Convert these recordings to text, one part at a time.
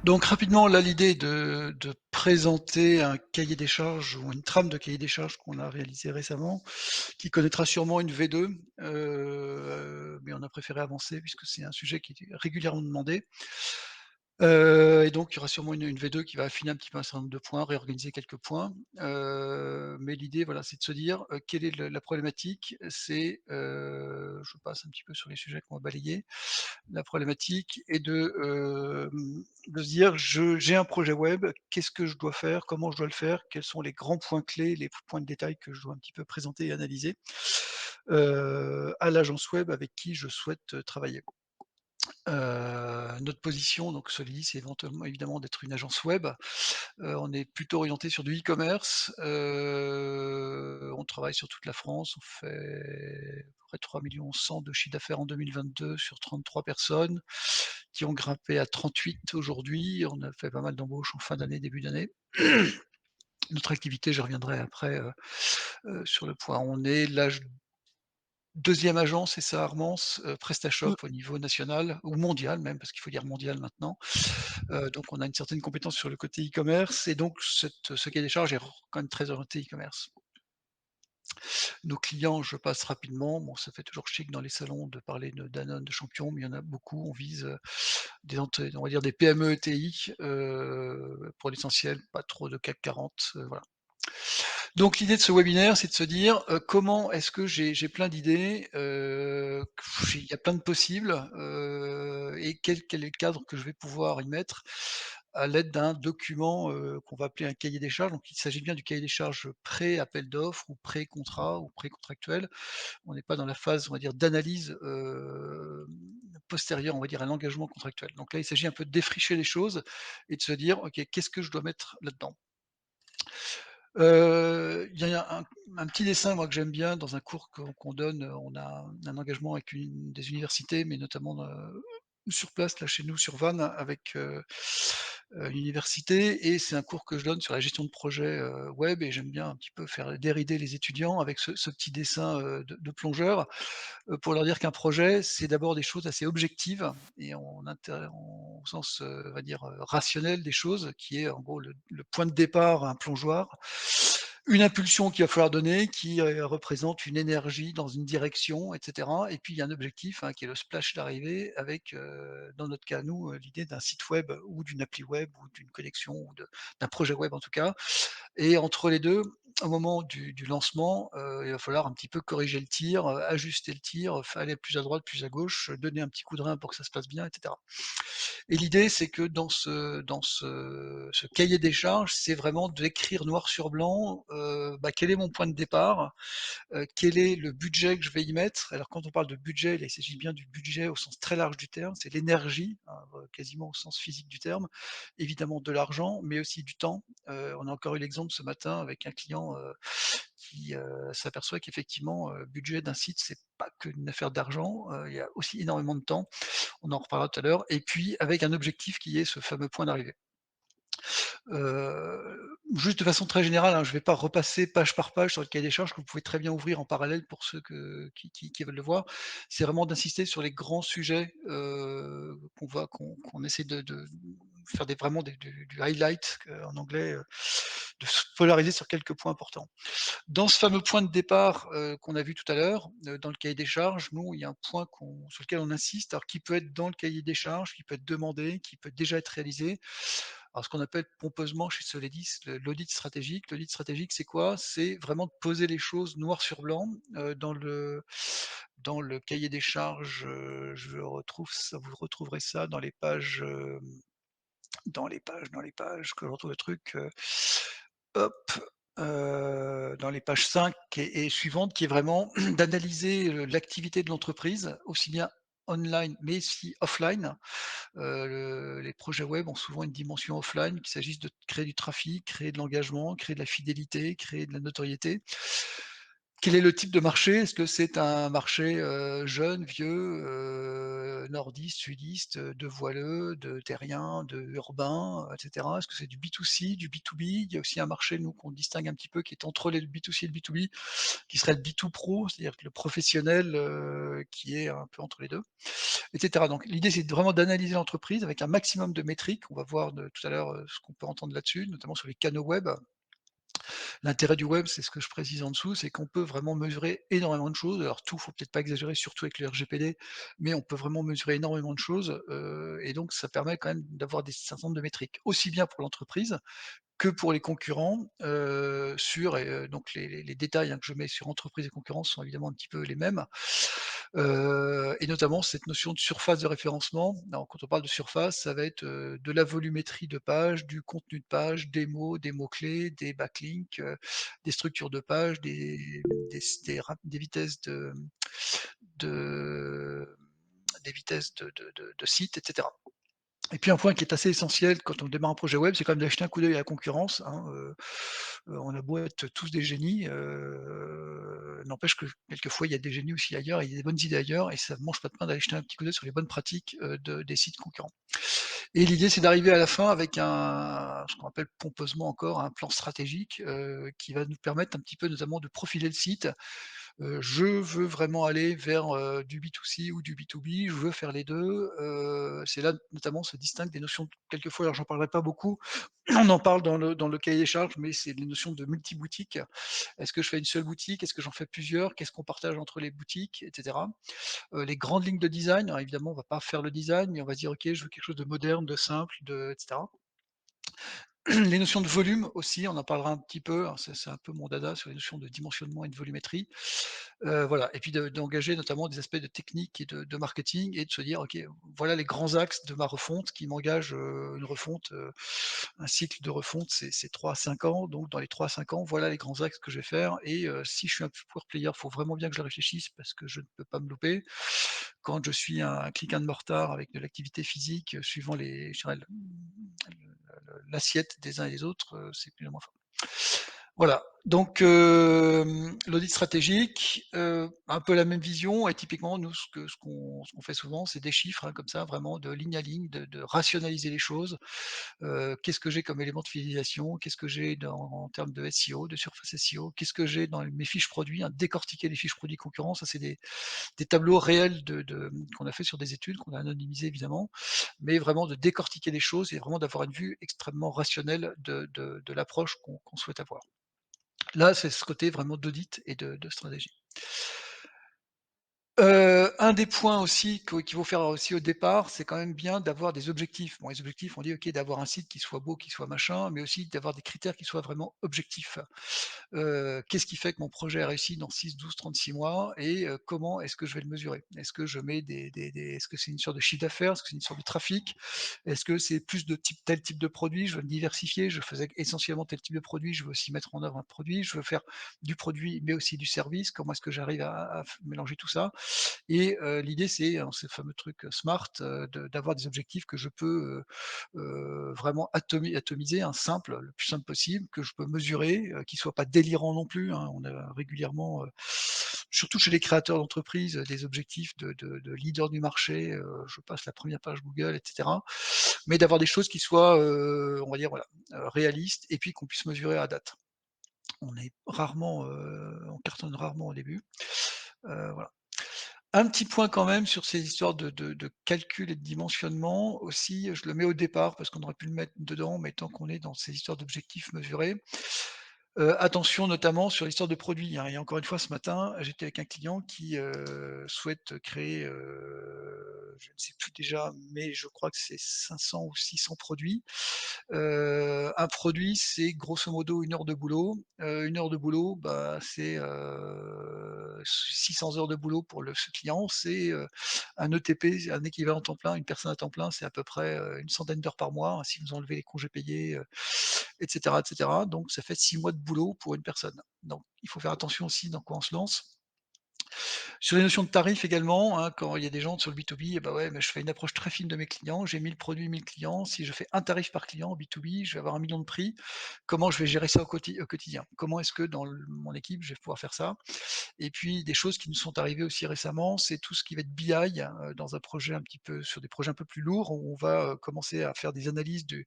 Donc rapidement, là, l'idée est de présenter un cahier des charges ou une trame de cahier des charges qu'on a réalisé récemment, qui connaîtra sûrement une V2, mais on a préféré avancer puisque c'est un sujet qui est régulièrement demandé. Et donc il y aura sûrement une V2 qui va affiner un petit peu un certain nombre de points, réorganiser quelques points. Mais l'idée, voilà, c'est de se dire, quelle est le la problématique? C'est, je passe un petit peu sur les sujets qu'on va balayer. La problématique est de se dire: j'ai un projet web, qu'est-ce que je dois faire? Comment je dois le faire? Quels sont les grands points clés, les points de détail que je dois un petit peu présenter et analyser, à l'agence web avec qui je souhaite, travailler. Notre position, donc Solidis, c'est éventuellement évidemment d'être une agence web. On est plutôt orienté sur du e-commerce. On travaille sur toute la France. On fait à peu près 3 100 000 de chiffre d'affaires en 2022 sur 33 personnes qui ont grimpé à 38 aujourd'hui. On a fait pas mal d'embauches en fin d'année, début d'année. Notre activité, je reviendrai après, sur le point où on est. L'âge 2e agence, c'est ça, Armance, PrestaShop Mmh. au niveau national ou mondial même, parce qu'il faut dire mondial maintenant. Donc on a une certaine compétence sur le côté e-commerce et donc ce cahier des charges est quand même très orienté e-commerce. Nos clients, je passe rapidement, bon ça fait toujours chic dans les salons de parler de Danone, de Champion, mais il y en a beaucoup. On vise, des on va dire des PME ETI, pour l'essentiel, pas trop de CAC 40, voilà. Donc l'idée de ce webinaire, c'est de se dire, comment est-ce que j'ai plein d'idées, il y a plein de possibles, et quel est le cadre que je vais pouvoir y mettre à l'aide d'un document, qu'on va appeler un cahier des charges. Donc il s'agit bien du cahier des charges pré-appel d'offres ou pré-contrat ou pré-contractuel. On n'est pas dans la phase, on va dire, d'analyse, postérieure, on va dire, à l'engagement contractuel. Donc là, il s'agit un peu de défricher les choses et de se dire: «OK, qu'est-ce que je dois mettre là-dedans?» Il y a un petit dessin, moi, que j'aime bien dans un cours qu'on donne, on a un engagement avec une des universités, mais notamment, sur place, là, chez nous, sur Vannes, avec, une université et c'est un cours que je donne sur la gestion de projet, web et j'aime bien un petit peu faire dérider les étudiants avec ce petit dessin, de plongeur, pour leur dire qu'un projet, c'est d'abord des choses assez objectives et au sens, on va dire, rationnel des choses, qui est en gros le point de départ, un plongeoir, une impulsion qu'il va falloir donner qui, représente une énergie dans une direction et cetera et puis il y a un objectif, hein, qui est le splash d'arrivée avec, dans notre cas, nous, l'idée d'un site web ou d'une appli web ou d'une connexion ou d'un projet web en tout cas et entre les 2, au moment du lancement, il va falloir un petit peu corriger le tir, ajuster le tir, aller plus à droite, plus à gauche, donner un petit coup de rein pour que ça se passe bien et cetera. Et l'idée, c'est que dans ce cahier des charges, c'est vraiment d'écrire noir sur blanc, bah, quel est mon point de départ, quel est le budget que je vais y mettre. Alors quand on parle de budget, là, il s'agit bien du budget au sens très large du terme, c'est l'énergie, hein, quasiment au sens physique du terme, évidemment de l'argent, mais aussi du temps. On a encore eu l'exemple ce matin avec un client, qui, s'aperçoit qu'effectivement, budget d'un site, c'est pas qu'une affaire d'argent, il y a aussi énormément de temps. On en reparlera tout à l'heure et puis avec un objectif qui est ce fameux point d'arrivée. Juste de façon très générale, hein, je ne vais pas repasser page par page sur le cahier des charges que vous pouvez très bien ouvrir en parallèle pour ceux qui veulent le voir. C'est vraiment d'insister sur les grands sujets, qu'on essaie de faire vraiment du highlight, en anglais, de se polariser sur quelques points importants. Dans ce fameux point de départ, qu'on a vu tout à l'heure, dans le cahier des charges, nous, il y a un point sur lequel on insiste, alors qui peut être dans le cahier des charges, qui peut être demandé, qui peut déjà être réalisé. Alors ce qu'on appelle pompeusement chez Soledis l'audit stratégique. L'audit stratégique, c'est quoi? C'est vraiment de poser les choses noir sur blanc, dans le cahier des charges, je retrouve ça vous retrouverez ça dans les pages que je retrouve le truc, hop, dans les pages 5 et suivantes, qui est vraiment d'analyser, l'activité de l'entreprise, aussi bien online mais aussi offline. Les projets web ont souvent une dimension offline, qu'il s'agisse de créer du trafic, créer de l'engagement, créer de la fidélité, créer de la notoriété. Quel est le type de marché? Est-ce que c'est un marché, jeune, vieux, nordiste, sudiste, de voileux, de terriens, de urbains, et cetera? Est-ce que c'est du B2C, du B2B? Il y a aussi un marché, nous, qu'on distingue un petit peu, qui est entre les le B2C et le B2B, qui serait le B2Pro, c'est-à-dire que le professionnel, qui est un peu entre les 2, et cetera. Donc l'idée, c'est vraiment d'analyser l'entreprise avec un maximum de métriques. On va voir de tout à l'heure, ce qu'on peut entendre là-dessus, notamment sur les canaux web. L'intérêt du web, c'est ce que je précise en dessous, c'est qu'on peut vraiment mesurer énormément de choses. Alors tout, faut peut-être pas exagérer, surtout avec le RGPD, mais on peut vraiment mesurer énormément de choses, et donc ça permet quand même d'avoir des certain nombre de métriques, aussi bien pour l'entreprise que pour les concurrents, donc les détails, hein, que je mets sur entreprise et concurrence sont évidemment un petit peu les mêmes, et notamment cette notion de surface de référencement. Alors quand on parle de surface, ça va être, de la volumétrie de page, du contenu de page, des mots, des mots-clés, des backlinks, des structures de page, des vitesses de des vitesses de site, et cetera. Et puis un point qui est assez essentiel quand on démarre un projet web, c'est quand même d'acheter un coup d'œil à la concurrence, hein, on a beau être tous des génies, n'empêche que quelquefois il y a des génies aussi ailleurs, il y a des bonnes idées ailleurs et ça ne mange pas de pain d'aller jeter un petit coup d'œil sur les bonnes pratiques, des sites concurrents. Et l'idée, c'est d'arriver à la fin avec ce qu'on appelle pompeusement encore un plan stratégique, qui va nous permettre un petit peu notamment de profiler le site. Je veux vraiment aller vers, du B2C ou du B2B, je veux faire les 2. C'est là notamment se distinguent des notions quelquefois, alors j'en parlerai pas beaucoup, on en parle dans le cahier des charges, mais c'est les notions de multi-boutique. Est-ce que je fais une seule boutique? Est-ce que j'en fais plusieurs? Qu'est-ce qu'on partage entre les boutiques? Et cetera. Les grandes lignes de design, alors évidemment, on va pas faire le design, mais on va se dire: «OK, je veux quelque chose de moderne, de simple, et cetera». Les notions de volume aussi, on en parlera un petit peu, alors c'est un peu mon dada sur les notions de dimensionnement et de volumétrie. Voilà et puis d'engager notamment des aspects de technique et de marketing et de se dire: «OK, voilà les grands axes de ma refonte qui m'engagent, une refonte, un cycle de refonte, c'est 3 à 5 ans, donc dans les 3 à 5 ans, voilà les grands axes que je vais faire et si je suis un pure player, il faut vraiment bien que je réfléchisse parce que je ne peux pas me louper. Quand je suis un click and mortar avec de l'activité physique, suivant les je dirais l'assiette des uns et des autres, c'est plus ou moins fort. Voilà, donc l'audit stratégique, un peu la même vision et typiquement nous ce qu'on fait souvent, c'est des chiffres, hein, comme ça, vraiment de ligne à ligne, de rationaliser les choses. Qu'est-ce que j'ai comme élément de fidélisation? Qu'est-ce que j'ai en termes de SEO, de surface SEO? Qu'est-ce que j'ai dans mes fiches produits? Hein, décortiquer les fiches produits concurrents, ça c'est des tableaux réels qu'on a fait sur des études, qu'on a anonymisées évidemment, mais vraiment de décortiquer les choses et vraiment d'avoir une vue extrêmement rationnelle de l'approche qu'on souhaite avoir. Là, c'est ce côté vraiment d'audit et de stratégie. Un des points aussi qu'il faut faire aussi au départ, c'est quand même bien d'avoir des objectifs. Bon, les objectifs, on dit: «OK, d'avoir un site qui soit beau, qui soit machin», mais aussi d'avoir des critères qui soient vraiment objectifs. Qu'est-ce qui fait que mon projet a réussi dans 6, 12, 36 mois et comment est-ce que je vais le mesurer? Est-ce que je mets est-ce que c'est une sorte de chiffre d'affaires? Est-ce que c'est une sorte de trafic? Est-ce que c'est plus de tel type de produit? Je veux me diversifier, je faisais essentiellement tel type de produit, je veux aussi mettre en œuvre un produit, je veux faire du produit, mais aussi du service. Comment est-ce que j'arrive à mélanger tout ça? Et l'idée, c'est, ce fameux truc, SMART, d'avoir des objectifs que je peux, vraiment atomiser, hein, simple, le plus simple possible, que je peux mesurer, qui soient pas délirants non plus, hein. On a régulièrement, surtout chez les créateurs d'entreprises, des objectifs de leader du marché, je passe la première page Google et cetera. Mais d'avoir des choses qui soient, on va dire, voilà, réalistes et puis qu'on puisse mesurer à date. On cartonne rarement au début, voilà. Un petit point quand même sur ces histoires de calcul et de dimensionnement aussi, je le mets au départ parce qu'on aurait pu le mettre dedans, mais tant qu'on est dans ces histoires d'objectifs mesurés, attention notamment sur l'histoire de produits, hein et encore une fois ce matin, j'étais avec un client qui, souhaite créer, je ne sais plus déjà, mais je crois que c'est 500 ou 600 produits. Un produit, c'est grosso modo 1 heure de boulot. 1 heure de boulot, bah, c'est, 600 heures de boulot pour ce client. C'est, un ETP, un équivalent temps plein, une personne à temps plein, c'est à peu près, une centaine d'heures par mois, hein, si vous enlevez les congés payés, et cetera. Donc ça fait 6 mois de boulot pour une personne. Donc il faut faire attention aussi dans quoi on se lance. Sur les notions de tarifs également, hein, quand il y a des gens sur le B2B, et bah, ouais, mais je fais une approche très fine de mes clients. J'ai 1000 produits, 1000 clients. Si je fais un tarif par client en B2B, je vais avoir 1 million de prix. Comment je vais gérer ça au quotidien? Comment est-ce que dans mon équipe, je vais pouvoir faire ça? Et puis des choses qui nous sont arrivées aussi récemment, c'est tout ce qui va être BI, dans un projet un petit peu sur des projets un peu plus lourds, où on va, commencer à faire des analyses de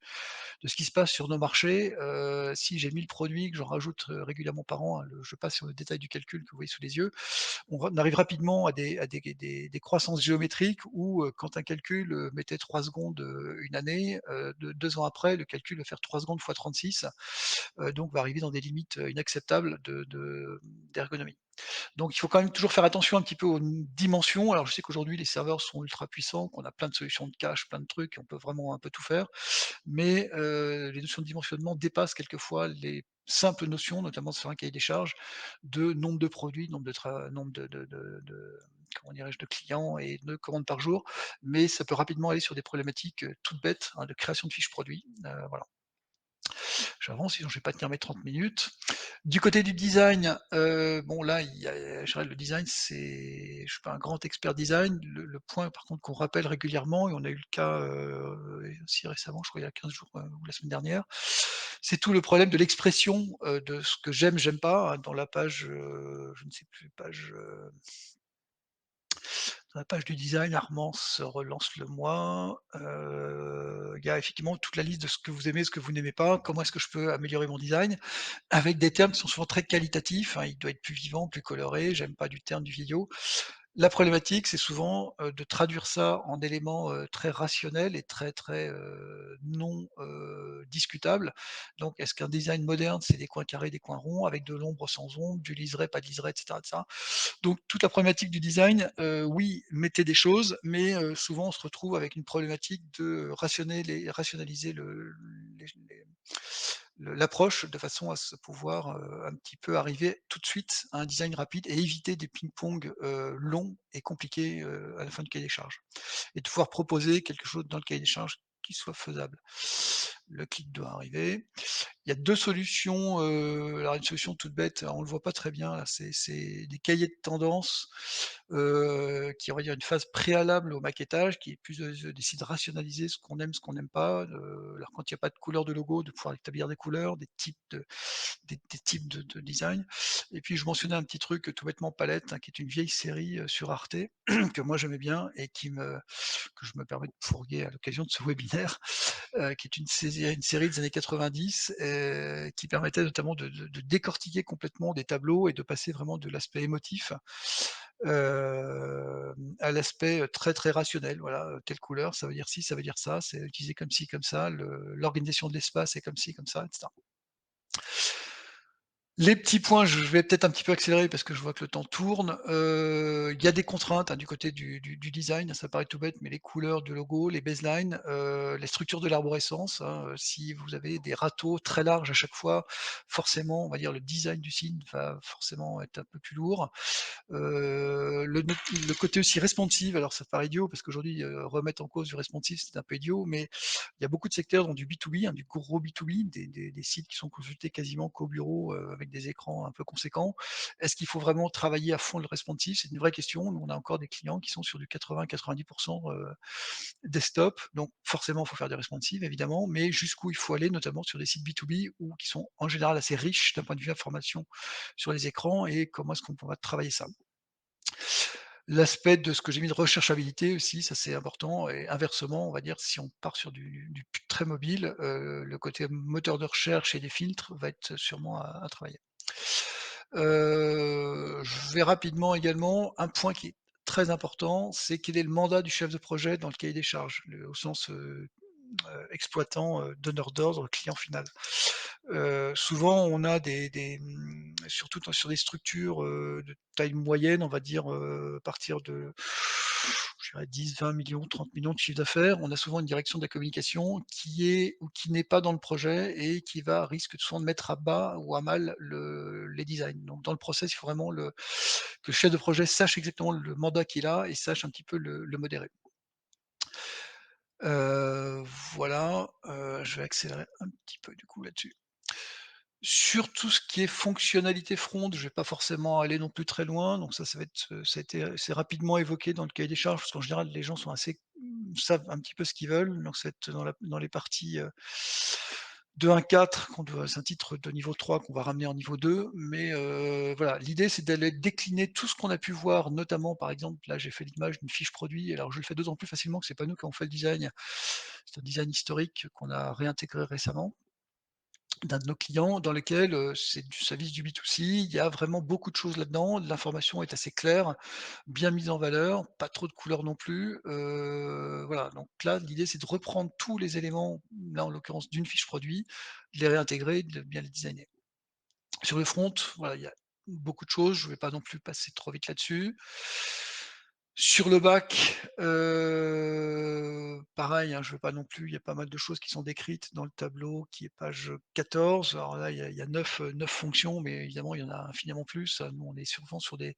ce qui se passe sur nos marchés. Si j'ai 1000 produits que j'en rajoute, régulièrement par an, hein, je passe sur le détail du calcul que vous voyez sous les yeux, on arrive rapidement à des croissances géométriques où, quand un calcul, mettait 3 secondes, une année, de 2 ans après, le calcul va faire 3 secondes fois 36, donc va arriver dans des limites, inacceptables d'ergonomie. Donc il faut quand même toujours faire attention un petit peu aux dimensions. Alors je sais qu'aujourd'hui les serveurs sont ultra puissants, qu'on a plein de solutions de cache, plein de trucs, on peut vraiment un peu tout faire. Mais, les notions de dimensionnement dépassent quelquefois les simples notions, notamment sur un cahier des charges, de nombre de produits, nombre de comment dirais-je? De clients et de commandes par jour. Mais ça peut rapidement aller sur des problématiques, toutes bêtes, hein, de création de fiches produits, voilà. J'avance, sinon je vais pas tenir mes 30 minutes. Du côté du design, bon là, il y a je dirais le design, je suis pas un grand expert design. Le point par contre qu'on rappelle régulièrement, et on a eu le cas, aussi récemment, je crois il y a 15 jours, ou la semaine dernière, c'est tout le problème de l'expression, de ce que j'aime, j'aime pas, hein, dans la page, je ne sais plus, dans la page du design, Armance relance-le-moi, il y a effectivement toute la liste de ce que vous aimez, ce que vous n'aimez pas, comment est-ce que je peux améliorer mon design? Avec des termes qui sont souvent très qualitatifs, hein, il doit être plus vivant, plus coloré, j'aime pas du terme du vieillot. La problématique, c'est souvent, de traduire ça en éléments, très rationnels et très, non, discutables. Donc est-ce qu'un design moderne, c'est des coins carrés, des coins ronds, avec de l'ombre sans ombre, du liseré, pas de liseré, et cetera. Donc toute la problématique du design, oui, mettez des choses, mais souvent on se retrouve avec une problématique de rationaliser les l'approche de façon à se pouvoir, un petit peu arriver tout de suite à un design rapide et éviter des ping-pong, longs et compliqués, à la fin du cahier des charges. Et de pouvoir proposer quelque chose dans le cahier des charges qui soit faisable. Le clic doit arriver. Il y a 2 solutions, alors une solution toute bête, on le voit pas très bien là, c'est des cahiers de tendance, qui, on va dire, une phase préalable au maquettage, qui est plus, d'essayer de rationaliser ce qu'on aime, ce qu'on n'aime pas, alors quand il y a pas de couleur de logo, de pouvoir établir des couleurs, des types de design. Et puis je mentionnais un petit truc, tout bêtement, Palette, hein, qui est une vieille série, sur Arte que moi j'aimais bien et que je me permets de fourguer à l'occasion de ce webinaire, qui est une série des années 90, qui permettait notamment de décortiquer complètement des tableaux et de passer vraiment de l'aspect émotif, à l'aspect, très, très rationnel. Voilà, telle couleur, ça veut dire ci, ça veut dire ça, c'est utilisé comme ci, comme ça, l'organisation de l'espace est comme ci, comme ça, et cetera. Les petits points, je vais peut-être un petit peu accélérer parce que je vois que le temps tourne. Il y a des contraintes, hein, du côté du design, ça paraît tout bête, mais les couleurs du logo, les baselines, les structures de l'arborescence, hein, si vous avez des râteaux très larges à chaque fois, forcément, on va dire le design du site va forcément être un peu plus lourd. Le côté aussi responsive, alors ça paraît idiot parce qu'aujourd'hui, remettre en cause du responsive, c'est un peu idiot, mais il y a beaucoup de secteurs dans du B2B, hein, du gros B2B, des sites qui sont consultés quasiment qu'au bureau, avec des écrans un peu conséquents. Est-ce qu'il faut vraiment travailler à fond le responsive? C'est une vraie question. Nous, on a encore des clients qui sont sur du 80-90 desktop, donc forcément, il faut faire du responsive évidemment, mais jusqu'où il faut aller, notamment sur des sites B2B ou qui sont en général assez riches d'un point de vue information sur les écrans, et comment est-ce qu'on pourra travailler ça? L'aspect de ce que j'ai mis de recherchabilité aussi, ça c'est important, et inversement, on va dire, si on part sur du très mobile, le côté moteur de recherche et des filtres va être sûrement à travailler. Je vais rapidement également, un point qui est très important, c'est quel est le mandat du chef de projet dans le cahier des charges, au sens, exploitant, donneur d'ordre, client final. Souvent on a surtout sur des structures, de taille moyenne, on va dire, à partir de, je dirais 10-20 millions, 30 millions de chiffre d'affaires, on a souvent une direction de la communication qui est ou qui n'est pas dans le projet et qui risque souvent de mettre à bas ou à mal les designs. Donc dans le process, il faut vraiment que le chef de projet sache exactement le mandat qu'il a et sache un petit peu le modérer. Voilà, je vais accélérer un petit peu du coup là-dessus. Sur tout ce qui est fonctionnalité front, je vais pas forcément aller non plus très loin, donc ça va être, ça a été c'est rapidement évoqué dans le cahier des charges, parce qu'en général, les gens sont assez savent un petit peu ce qu'ils veulent, donc ça va être dans les parties, 2-1-4 qu'on doit c'est un titre de niveau 3 qu'on va ramener en niveau 2, mais voilà, l'idée c'est d'aller décliner tout ce qu'on a pu voir, notamment, par exemple, là, j'ai fait l'image d'une fiche produit, alors je le fais d'autant plus facilement que c'est pas nous qui avons fait le design, c'est un design historique qu'on a réintégré récemment d'un de nos clients dans lequel, c'est du service du B2C. Il y a vraiment beaucoup de choses là-dedans. L'information est assez claire, bien mise en valeur, pas trop de couleurs non plus. Voilà, donc là, l'idée, c'est de reprendre tous les éléments, là, en l'occurrence, d'une fiche produit, de les réintégrer, de bien les designer. Sur le front, voilà, il y a beaucoup de choses, je ne vais pas non plus passer trop vite là-dessus. Sur le bac, pareil, hein, je veux pas non plus il y a pas mal de choses qui sont décrites dans le tableau qui est page 14. Alors là, il y a 9 fonctions, mais évidemment, il y en a infiniment plus. Nous, on est souvent sur des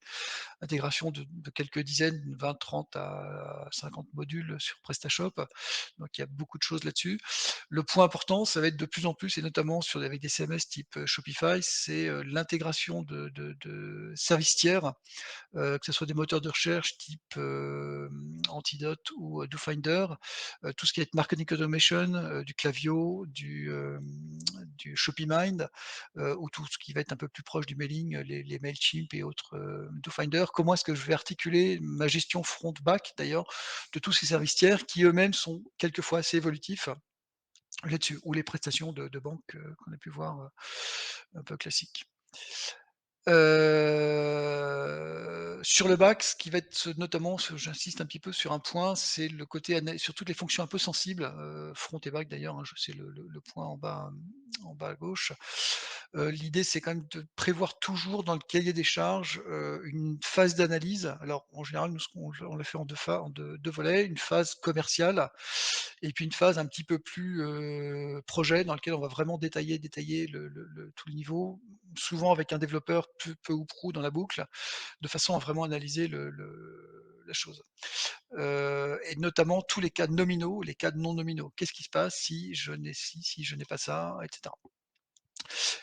intégrations de quelques dizaines, 20, 30 à 50 modules sur PrestaShop, donc il y a beaucoup de choses là-dessus. Le point important, ça va être de plus en plus et notamment avec des CMS type, Shopify, c'est, l'intégration de services tiers, que ce soit des moteurs de recherche type, Antidote ou, DoFinder, tout ce qui est marketing automation, du Klaviyo, du ShopeeMind, ou tout ce qui va être un peu plus proche du mailing, les Mailchimp et autres, DoFinder. Comment est-ce que je vais articuler ma gestion front-back d'ailleurs de tous ces services tiers qui eux-mêmes sont quelquefois assez évolutifs là-dessus, ou les prestations de banque, qu'on a pu voir, un peu classiques. Sur le bac, ce qui va être notamment j'insiste un petit peu sur un point, c'est le côté sur toutes les fonctions un peu sensibles, front et back d'ailleurs, hein, je c'est le point en bas à gauche. L'idée, c'est quand même de prévoir toujours dans le cahier des charges, une phase d'analyse. Alors en général, nous, ce qu'on on le fait en 2 volets, une phase commerciale et puis une phase un petit peu plus, projet dans lequel on va vraiment détailler tout le niveau, souvent avec un développeur peu ou prou dans la boucle, de façon à vraiment analyser la chose. Et notamment tous les cas nominaux, les cas non nominaux. Qu'est-ce qui se passe si je n'ai pas ça, et cetera.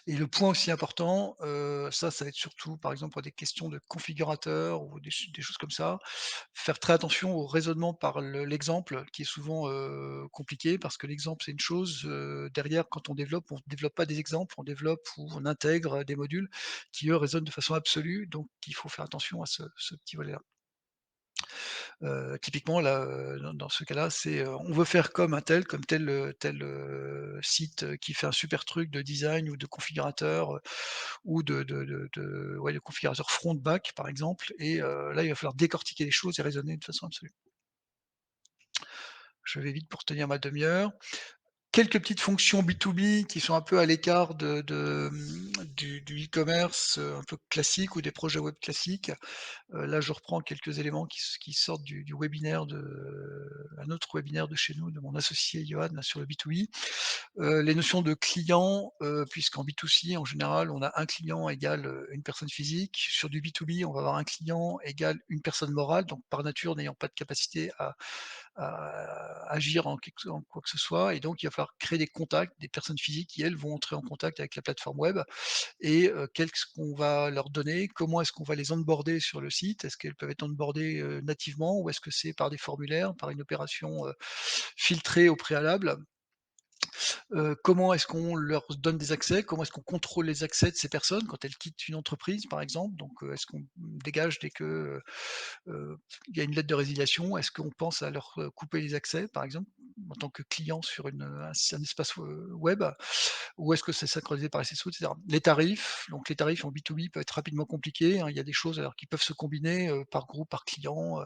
Et le point aussi important, ça va être surtout, par exemple, pour des questions de configurateur ou des choses comme ça, faire très attention au raisonnement par l'exemple qui est souvent, compliqué parce que l'exemple, c'est une chose, derrière quand on développe pas des exemples, on développe ou on intègre des modules qui, eux, raisonnent de façon absolue, donc il faut faire attention à ce petit volet-là. Typiquement là, dans ce cas-là, c'est, on veut faire comme tel site, qui fait un super truc de design ou de configurateur, ou de configurateur front back par exemple et là, il va falloir décortiquer les choses et raisonner de façon absolue. Je vais vite pour tenir ma demi-heure. Quelques petites fonctions B2B qui sont un peu à l'écart du e-commerce, un peu classique ou des projets web classiques. Là, je reprends quelques éléments qui sortent du webinaire un autre webinaire de chez nous, de mon associé Johan, là, sur le B2B. Les notions de client, puisqu'en B2C, en général, on a un client égale, une personne physique. Sur du B2B, on va avoir un client égale une personne morale, donc par nature n'ayant pas de capacité à agir en quoi que ce soit et donc il va falloir créer des contacts, des personnes physiques qui, elles, vont entrer en contact avec la plateforme web et qu'est-ce qu'on va leur donner? Comment est-ce qu'on va les onboarder sur le site? Est-ce qu'elles peuvent être onboardées, nativement ou est-ce que c'est par des formulaires, par une opération, filtrée au préalable? Comment est-ce qu'on leur donne des accès? Comment est-ce qu'on contrôle les accès de ces personnes quand elles quittent une entreprise, par exemple? Donc, est-ce qu'on dégage dès que, il y a une lettre de résiliation? Est-ce qu'on pense à leur, couper les accès, par exemple, en tant que client sur un espace, web? Ou est-ce que c'est synchronisé par SSO et cetera? Les tarifs en B2B peuvent être rapidement compliqués, hein. Il y a des choses alors qui peuvent se combiner, par groupe, par client,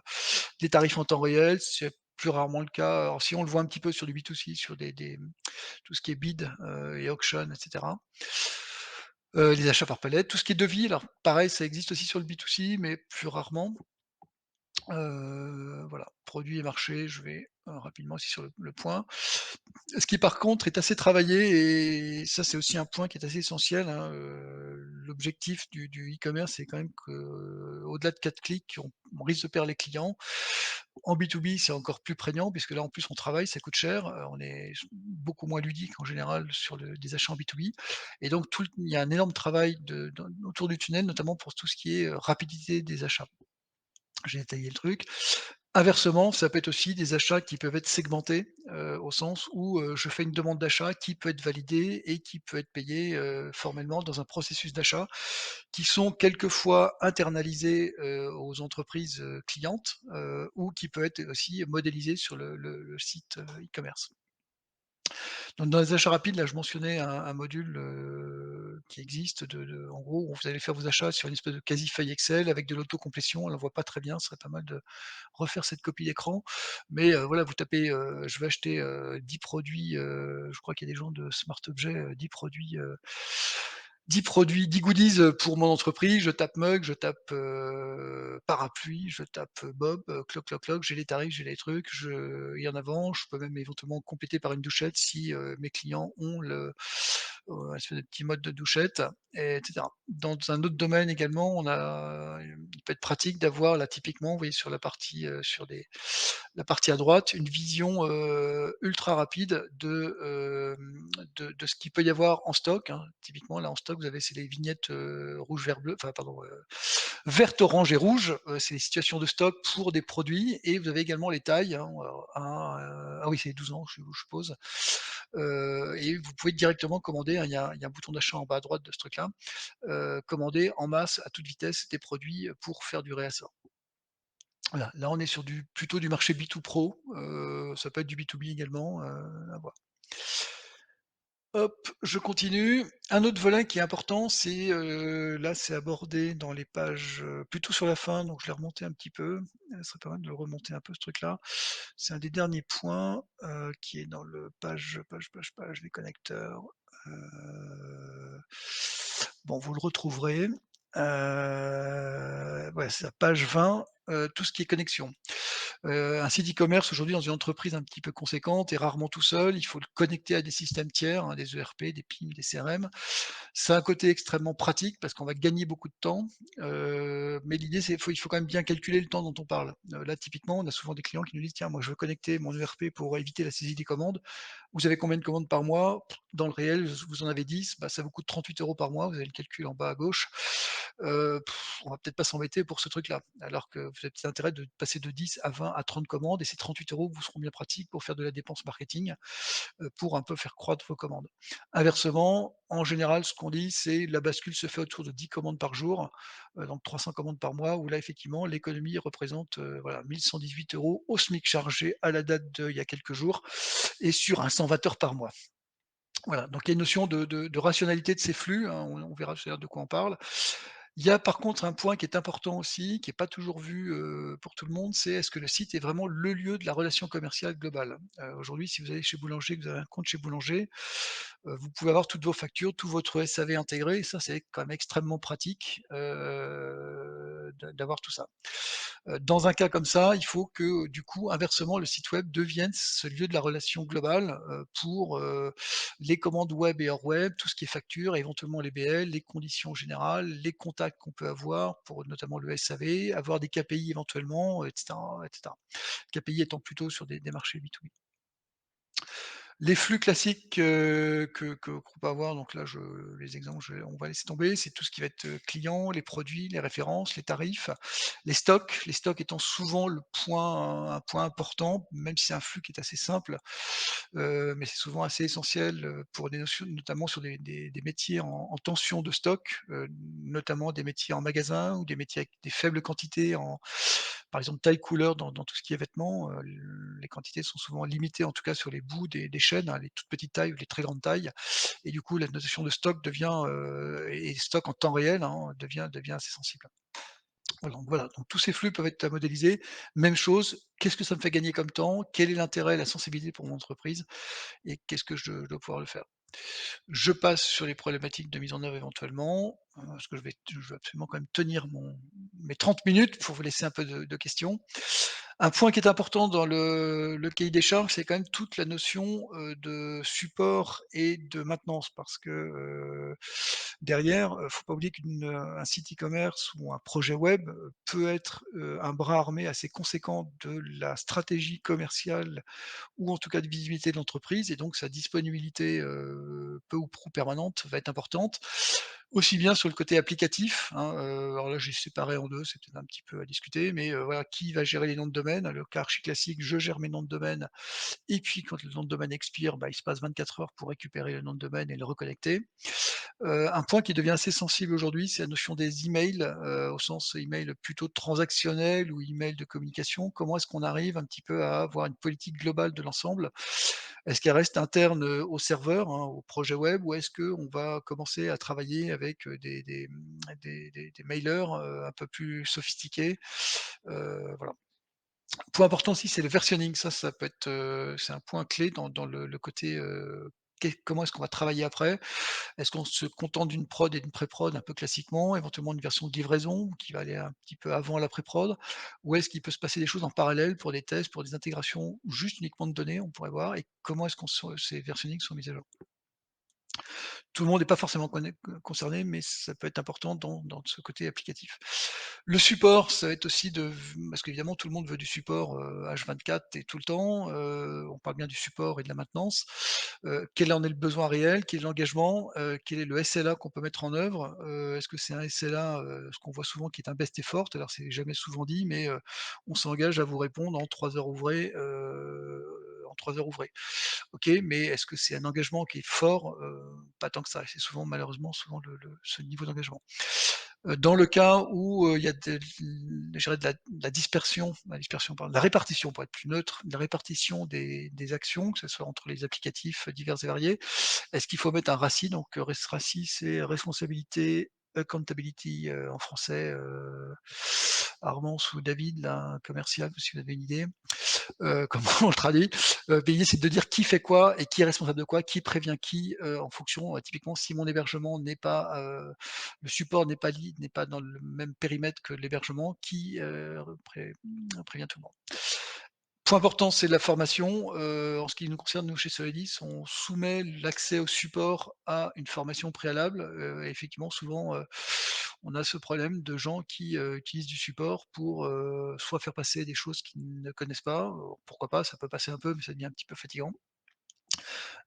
des tarifs en temps réel, c'est plus rarement le cas. Alors si on le voit un petit peu sur du B2C, sur tout ce qui est bid, et auction et cetera. Les achats par palette, tout ce qui est devis, alors pareil, ça existe aussi sur le B2C, mais plus rarement. Voilà, produits et marché, je vais, rapidement aussi sur le point. Ce qui par contre est assez travaillé et ça c'est aussi un point qui est assez essentiel, hein, l'objectif du e-commerce, c'est quand même qu'au-delà de 4 clics, on risque de perdre les clients. En B2B, c'est encore plus prégnant puisque là, en plus, on travaille, ça coûte cher, on est beaucoup moins ludique en général sur des achats en B2B et donc il y a un énorme travail autour du tunnel, notamment pour tout ce qui est, rapidité des achats. J'ai détaillé le truc. Inversement, ça peut être aussi des achats qui peuvent être segmentés, au sens où, je fais une demande d'achat qui peut être validée et qui peut être payée, formellement dans un processus d'achat qui sont quelquefois internalisés, aux entreprises, clientes, ou qui peut être aussi modélisé sur le site, e-commerce. Donc dans les achats rapides, là, je mentionnais un module, qui existe en gros, vous allez faire vos achats sur une espèce de quasi feuille Excel avec de l'autocomplétion. On la voit pas très bien, ce serait pas mal de refaire cette copie d'écran. Mais, voilà, vous tapez, je vais acheter, 10 produits, je crois qu'il y a des gens de Smart Objet, 10 produits, 10 produits, 10 goodies, pour mon entreprise. Je tape mug, je tape, parapluie, je tape, Bob, cloc, cloc, cloc, j'ai les tarifs, j'ai les trucs, il y en a avant, je peux même éventuellement compléter par une douchette si, mes clients ont un espèce de petit mode de douchette et cetera. Dans un autre domaine également, il peut être pratique d'avoir là typiquement, vous voyez sur la partie à droite, une vision, ultra rapide de ce qu'il peut y avoir en stock, hein. Typiquement là en stock, vous avez c'est les vignettes, rouge, vert, bleu, enfin pardon, verte, orange et rouge, c'est les situations de stock pour des produits et vous avez également les tailles, hein, ah oui, c'est 12 ans, je suppose, et vous pouvez directement commander, hein, il y a un bouton d'achat en bas à droite de ce truc-là, commander en masse à toute vitesse des produits, pour faire du réassort. Voilà, là on est sur plutôt du marché B2 pro, ça peut être du B2B également, à voir. Hop, je continue. Un autre volet qui est important, c'est, là, c'est abordé dans les pages, plutôt sur la fin, donc je l'ai remonté un petit peu. Ce serait pas mal de le remonter un peu ce truc-là. C'est un des derniers points, qui est dans le page, les connecteurs. Heu, bon, vous le retrouverez. Ouais, c'est la page 20, tout ce qui est connexion. Un site e-commerce aujourd'hui dans une entreprise un petit peu conséquente est rarement tout seul. Il faut le connecter à des systèmes tiers, hein, des ERP, des PIM, des CRM. Ça a un côté extrêmement pratique parce qu'on va gagner beaucoup de temps, mais l'idée c'est il faut quand même bien calculer le temps dont on parle. Là typiquement, on a souvent des clients qui nous disent: «Tiens, moi je veux connecter mon ERP pour éviter la saisie des commandes. Vous avez combien de commandes par mois?» Dans le réel, vous en avez 10, bah, ça vous coûte 38 € par mois. Vous avez le calcul en bas à gauche. Heu, on va peut-être pas s'embêter pour ce truc-là. Alors que vous avez peut-être intérêt de passer de 10 à 20 à 30 commandes et ces 38 € vous seront bien pratiques pour faire de la dépense marketing, pour un peu faire croître vos commandes. Inversement, en général, ce qu'on dit, c'est la bascule se fait autour de 10 commandes par jour, donc 300 commandes par mois, où là, effectivement, l'économie représente, voilà, 1 118 € au SMIC chargé à la date d'il y a quelques jours et sur un 120 heures par mois. Voilà, donc il y a une notion de rationalité de ces flux, hein, on verra tout à l'heure de quoi on parle. Il y a par contre un point qui est important aussi, qui est pas toujours vu, pour tout le monde, c'est est-ce que le site est vraiment le lieu de la relation commerciale globale? Aujourd'hui, si vous allez chez Boulanger, que vous avez un compte chez Boulanger, vous pouvez avoir toutes vos factures, tout votre SAV intégré et ça, c'est quand même extrêmement pratique, d'avoir tout ça. Dans un cas comme ça, il faut que, du coup, inversement, le site web devienne ce lieu de la relation globale, pour, les commandes web et hors web, tout ce qui est facture, éventuellement les BL, les conditions générales, les contacts qu'on peut avoir pour notamment le SAV, avoir des KPI éventuellement, et cetera, et cetera. KPI étant plutôt sur des marchés B2B. Les flux classiques, qu'on peut avoir, donc là les exemples, on va laisser tomber, c'est tout ce qui va être, client, les produits, les références, les tarifs, les stocks. Les stocks étant souvent un point important, même si c'est un flux qui est assez simple, mais c'est souvent assez essentiel, pour des notions notamment sur des métiers en tension de stock, notamment des métiers en magasin ou des métiers avec des faibles quantités par exemple, taille couleur dans tout ce qui est vêtements, les quantités sont souvent limitées, en tout cas sur les bouts des chaînes, hein, les toutes petites tailles ou les très grandes tailles et du coup, la notion de stock devient, et stock en temps réel, hein, devient assez sensible. Voilà, donc tous ces flux peuvent être modélisés. Même chose, qu'est-ce que ça me fait gagner comme temps? Quel est l'intérêt, la sensibilité pour mon entreprise et qu'est-ce que je dois pouvoir le faire? Je passe sur les problématiques de mise en œuvre éventuellement. parce que je veux absolument quand même tenir mes 30 minutes pour vous laisser un peu de questions. Un point qui est important dans le cahier des charges, c'est quand même toute la notion, de support et de maintenance parce que, derrière, faut pas oublier un site e-commerce ou un projet web, peut être, un bras armé assez conséquent de la stratégie commerciale ou en tout cas de visibilité de l'entreprise et donc sa disponibilité, peu ou prou permanente va être importante. Aussi bien sur le côté applicatif, hein, alors là j'ai séparé en 2, c'est peut-être un petit peu à discuter, mais voilà, qui va gérer les noms de domaine? Le cas archi classique, je gère mes noms de domaine et puis quand le nom de domaine expire, bah, il se passe 24 heures pour récupérer le nom de domaine et le reconnecter. Un point qui devient assez sensible aujourd'hui, c'est la notion des emails, au sens email plutôt transactionnel ou email de communication. Comment est-ce qu'on arrive un petit peu à avoir une politique globale de l'ensemble? Est-ce qu'elle reste interne, au serveur, hein, au projet web ou est-ce qu'on va commencer à travailler avec, des mailers, un peu plus sophistiqués? Voilà. Point important aussi, c'est le versionning. Ça peut être, c'est un point clé dans le côté, comment est-ce qu'on va travailler après? Est-ce qu'on se contente d'une prod et d'une pré-prod un peu classiquement, éventuellement une version de livraison qui va aller un petit peu avant la pré-prod? Ou est-ce qu'il peut se passer des choses en parallèle pour des tests, pour des intégrations ou juste uniquement de données, on pourrait voir et comment est-ce qu'on se ces versionning sont mises à jour? Tout le monde n'est pas forcément concerné, mais ça peut être important dans ce côté applicatif. Le support, ça va être aussi parce qu'évidemment tout le monde veut du support, H24 et tout le temps, on parle bien du support et de la maintenance. Quel en est le besoin réel? Quel est l'engagement? Quel est le SLA qu'on peut mettre en œuvre? Est-ce que c'est un SLA, ce qu'on voit souvent qui est un best effort? Alors c'est jamais souvent dit, mais, on s'engage à vous répondre en 3 heures ouvrées, en 3 heures ouvrées. OK, mais est-ce que c'est un engagement qui est fort? Pas tant que ça. C'est souvent malheureusement souvent ce niveau d'engagement. Dans le cas où, il y a je dirais de la dispersion, pardon, de la répartition pour être plus neutre, de la répartition des actions, que ce soit entre les applicatifs divers et variés. Est-ce qu'il faut mettre un RACI? Donc, RACI, c'est responsabilité, accountability, en français, Armand ou David, là, un commercial, si vous avez une idée. Comment on le traduit? Mais l'idée, c'est de dire qui fait quoi et qui est responsable de quoi, qui prévient qui, en fonction, typiquement, si mon hébergement n'est pas, le support n'est pas dans le même périmètre que l'hébergement, qui, prévient tout le monde. Point important, c'est la formation. En ce qui nous concerne, nous, chez Solidis, on soumet l'accès au support à une formation préalable. Et effectivement, souvent, on a ce problème de gens qui, utilisent du support pour, soit faire passer des choses qu'ils ne connaissent pas, pourquoi pas, ça peut passer un peu, mais ça devient un petit peu fatigant.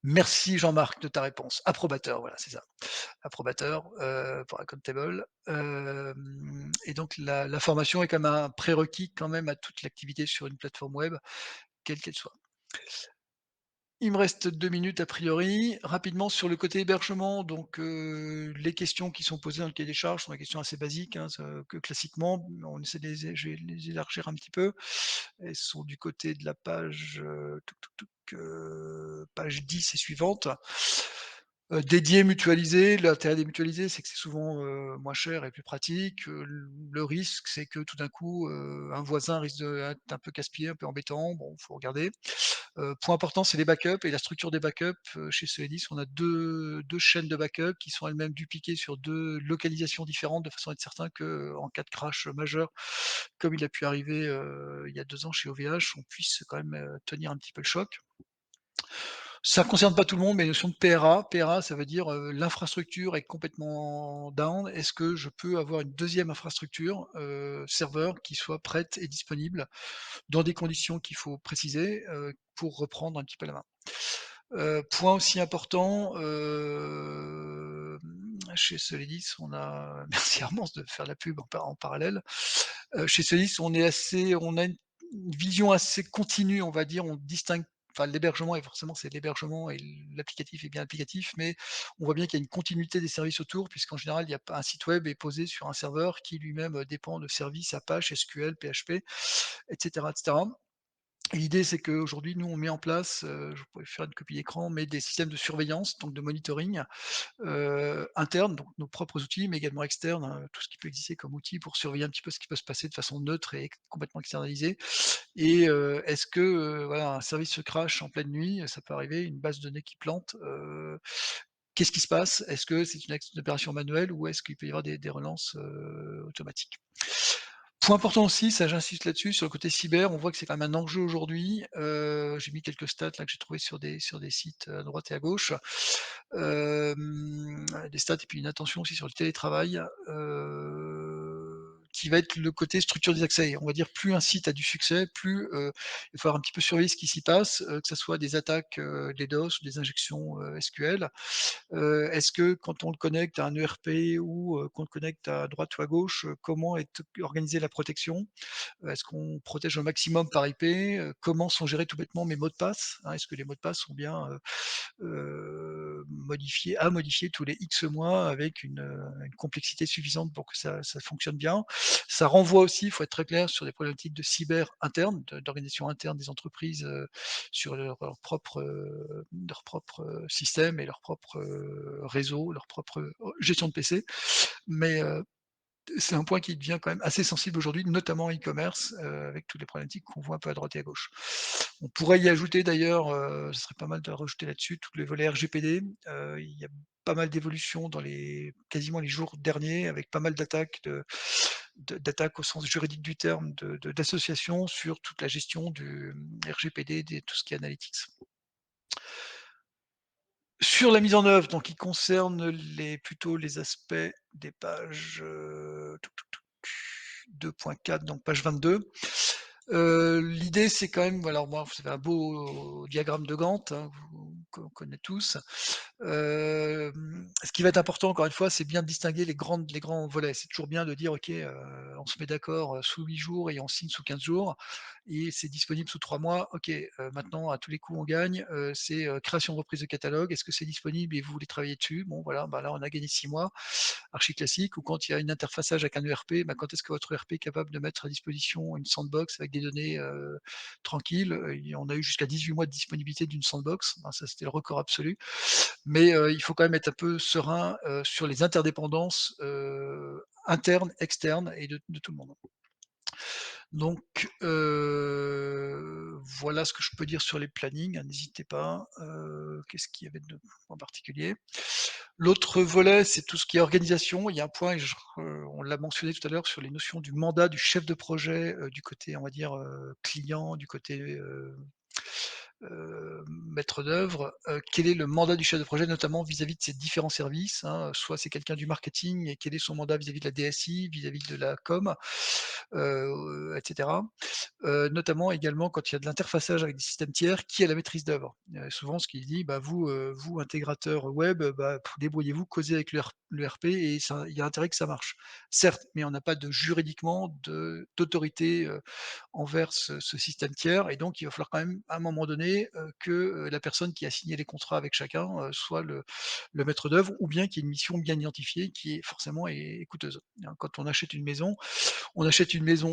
Merci Jean-Marc de ta réponse. Approbateur, voilà, c'est ça. Approbateur, pour accountable. Et donc la formation est comme un prérequis quand même à toute l'activité sur une plateforme web, quelle qu'elle soit. Il me reste 2 minutes a priori. Rapidement sur le côté hébergement, donc les questions qui sont posées dans le cahier des charges sont des questions assez basiques, hein, que classiquement, on essaie je vais les élargir un petit peu. Elles sont du côté de la page, page 10 et suivante. Dédié, mutualisé, l'intérêt des mutualisés, c'est que c'est souvent, moins cher et plus pratique. Le risque, c'est que tout d'un coup, un voisin risque d'être un peu casse-pied, un peu embêtant. Bon, faut regarder. Point important, c'est les backups et la structure des backups. Chez Cedis, on a deux chaînes de backup qui sont elles-mêmes dupliquées sur 2 localisations différentes de façon à être certain qu'en cas de crash majeur, comme il a pu arriver, il y a 2 ans chez OVH, on puisse quand même, tenir un petit peu le choc. Ça ne concerne pas tout le monde, mais la notion de PRA. PRA, ça veut dire, l'infrastructure est complètement down. Est-ce que je peux avoir une deuxième infrastructure, serveur qui soit prête et disponible dans des conditions qu'il faut préciser, pour reprendre un petit peu la main? Point aussi important, chez Solidis, on a merci Armand de faire la pub en parallèle. Chez Solidis, on a une vision assez continue, on va dire. On distingue enfin l'hébergement et forcément c'est l'hébergement et l'applicatif est bien applicatif, mais on voit bien qu'il y a une continuité des services autour puisqu'en général, il y a pas un site web est posé sur un serveur qui lui-même, dépend de services Apache, SQL, PHP et cetera et cetera. Et l'idée, c'est qu'aujourd'hui, nous, on met en place, je pourrais faire une copie d'écran, mais des systèmes de surveillance, donc de monitoring, internes, donc nos propres outils, mais également externes, tout ce qui peut exister comme outil pour surveiller un petit peu ce qui peut se passer de façon neutre et complètement externalisée. Et est-ce que, voilà, un service se crache en pleine nuit, ça peut arriver, une base de données qui plante, Qu'est-ce qui se passe? Est-ce que c'est une opération manuelle ou est-ce qu'il peut y avoir des relances, automatiques? Point important aussi, ça j'insiste là-dessus, sur le côté cyber, on voit que c'est quand même un enjeu aujourd'hui. J'ai mis quelques stats là que j'ai trouvé sur des sites à droite et à gauche. Des stats et puis une attention aussi sur le télétravail, qui va être le côté structure des accès. On va dire plus un site a du succès, plus, il va falloir un petit peu surveiller ce qui s'y passe, que ça soit des attaques, DDoS ou des injections, SQL. Est-ce que quand on le connecte à un ERP ou, qu'on le connecte à droite ou à gauche, comment est organisée la protection? Est-ce qu'on protège au maximum par IP? Comment sont gérés tout bêtement mes mots de passe? Hein, est-ce que les mots de passe sont bien, modifier tous les X mois avec une complexité suffisante pour que ça fonctionne bien. Ça renvoie aussi, il faut être très clair, sur des problématiques de cyber interne, d'organisation interne des entreprises, sur leur propre, système et leur propre, réseau, leur propre, gestion de PC. Mais, c'est un point qui devient quand même assez sensible aujourd'hui, notamment en e-commerce, avec toutes les problématiques qu'on voit un peu à droite et à gauche. On pourrait y ajouter d'ailleurs, ce serait pas mal de rajouter là-dessus tous les volets RGPD. Il y a pas mal d'évolutions dans les quasiment les jours derniers, avec pas mal d'attaques d'attaques au sens juridique du terme, d'associations sur toute la gestion du, RGPD, des tout ce qui est analytics. Sur la mise en œuvre, donc qui concerne plutôt les aspects des pages, 2.4, donc page 22. L'idée, c'est quand même, voilà, moi, vous avez un beau diagramme de Gantt, hein, qu'on connaît tous. Ce qui va être important, encore une fois, c'est bien de distinguer les grands volets. C'est toujours bien de dire: «OK, on se met d'accord, sous 8 jours et on signe sous 15 jours et c'est disponible sous 3 mois. OK, maintenant à tous les coups on gagne, c'est, création de reprise de catalogue. Est-ce que c'est disponible et vous voulez travailler dessus?» Bon voilà, bah, là on a gagné 6 mois, archi classique. Ou quand il y a une interfaçage avec un ERP, bah, quand est-ce que votre ERP est capable de mettre à disposition une sandbox avec des données, tranquilles? Et on a eu jusqu'à 18 mois de disponibilité d'une sandbox, hein, ça c'était le record absolu. Mais, il faut quand même être un peu serein, sur les interdépendances, internes, externes et de tout le monde. Donc, voilà ce que je peux dire sur les plannings, hein, n'hésitez pas. Qu'est-ce qu'il y avait de en particulier? L'autre volet, c'est tout ce qui est organisation. Il y a un point et on l'a mentionné tout à l'heure sur les notions du mandat du chef de projet, du côté, on va dire, client, du côté, maître d'œuvre. Quel est le mandat du chef de projet, notamment vis-à-vis de ces différents services, hein? Soit c'est quelqu'un du marketing et quel est son mandat vis-à-vis de la DSI, vis-à-vis de la com, et cetera. Notamment également quand il y a de l'interfaçage avec des systèmes tiers, qui a la maîtrise d'œuvre? Souvent ce qu'il dit: «Bah, vous intégrateur web, bah, débrouillez-vous, causez avec l'ERP et ça il y a intérêt que ça marche». Certes, mais on n'a pas de juridiquement d'autorité, envers ce système tiers et donc il va falloir quand même à un moment donné, que, la personne qui a signé les contrats avec chacun, soit le maître d'œuvre ou bien qu'il y ait une mission bien identifiée qui est forcément est coûteuse. Hein, quand on achète une maison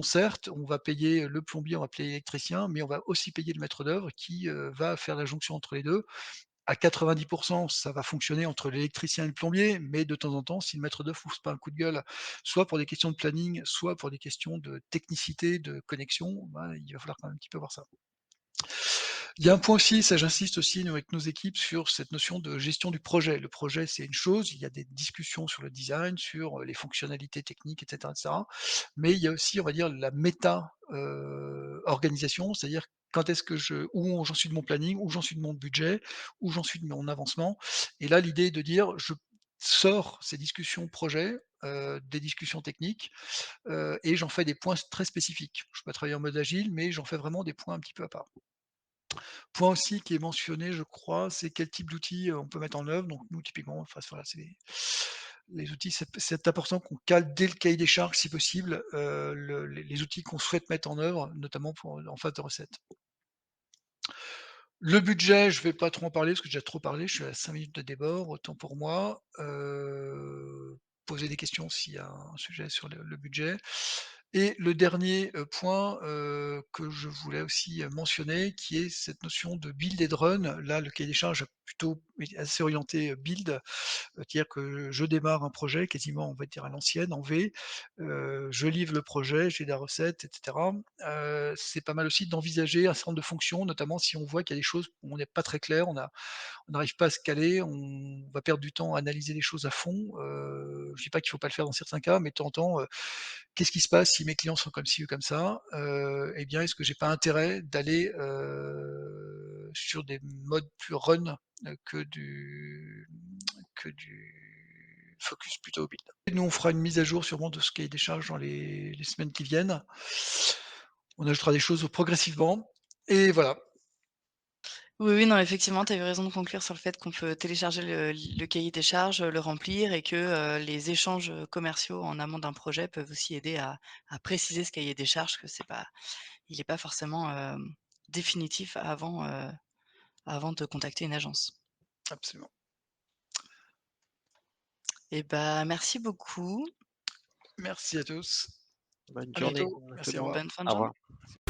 certes, on va payer le plombier, on va payer l'électricien, mais on va aussi payer le maître d'œuvre qui, va faire la jonction entre les 2. À 90, ça va fonctionner entre l'électricien et le plombier, mais de temps en temps, si le maître d'œuvre pousse pas un coup de gueule, soit pour des questions de planning, soit pour des questions de technicité, de connexion, bah, il va falloir quand même un petit peu voir ça. Il y a un point aussi, ça j'insiste aussi nous avec nos équipes sur cette notion de gestion du projet. Le projet, c'est une chose, il y a des discussions sur le design, sur, les fonctionnalités techniques et cetera. Mais il y a aussi, on va dire, la méta, organisation, c'est-à-dire quand est-ce que j'en suis de mon planning, où j'en suis de mon budget, où j'en suis de mon avancement. Et là, l'idée est de dire: «Je sors ces discussions projets, des discussions techniques, et j'en fais des points très spécifiques». Je peux travailler en mode agile, mais j'en fais vraiment des points un petit peu à part. Point aussi qui est mentionné, je crois, c'est quel type d'outils, on peut mettre en œuvre. Donc nous, typiquement, enfin voilà, c'est les outils, c'est important qu'on cale dès le cahier des charges, si possible, les outils qu'on souhaite mettre en œuvre, notamment en phase de recette. Le budget, je vais pas trop en parler parce que j'ai déjà trop parlé, je suis à 5 minutes de débord, autant pour moi. Poser des questions s'il y a un sujet sur le budget. Et le dernier, point, que je voulais aussi, mentionner, qui est cette notion de build et de run. Là, le cahier des charges plutôt oui, assez orienté, build, c'est-à-dire que je démarre un projet quasiment, on va dire à l'ancienne, en V, je livre le projet, j'ai la recette et cetera. C'est pas mal aussi d'envisager un certain nombre de fonctions, notamment si on voit qu'il y a des choses où on n'est pas très clair, on n'arrive pas à se caler, on va perdre du temps à analyser les choses à fond. Je dis pas qu'il faut pas le faire dans certains cas, mais de temps en temps, qu'est-ce qui se passe si mes clients sont comme ci ou comme ça? Et bien, est-ce que j'ai pas intérêt d'aller, sur des modes plus run, que du focus plutôt build. Et nous, on fera une mise à jour sûrement de ce cahier des charges dans les semaines qui viennent. On ajoutera des choses progressivement et voilà. Oui, oui, non, effectivement, tu as eu raison de conclure sur le fait qu'on peut télécharger le cahier des charges, le remplir et que, les échanges, commerciaux en amont d'un projet peuvent aussi aider à préciser ce cahier des charges, que c'est pas il est pas forcément, définitif avant de contacter une agence. Absolument. Et bah, merci beaucoup Merci à tous. Bonne À et journée bientôt. à tout Merci, le au monde. revoir. bonne fin de Au journée. revoir.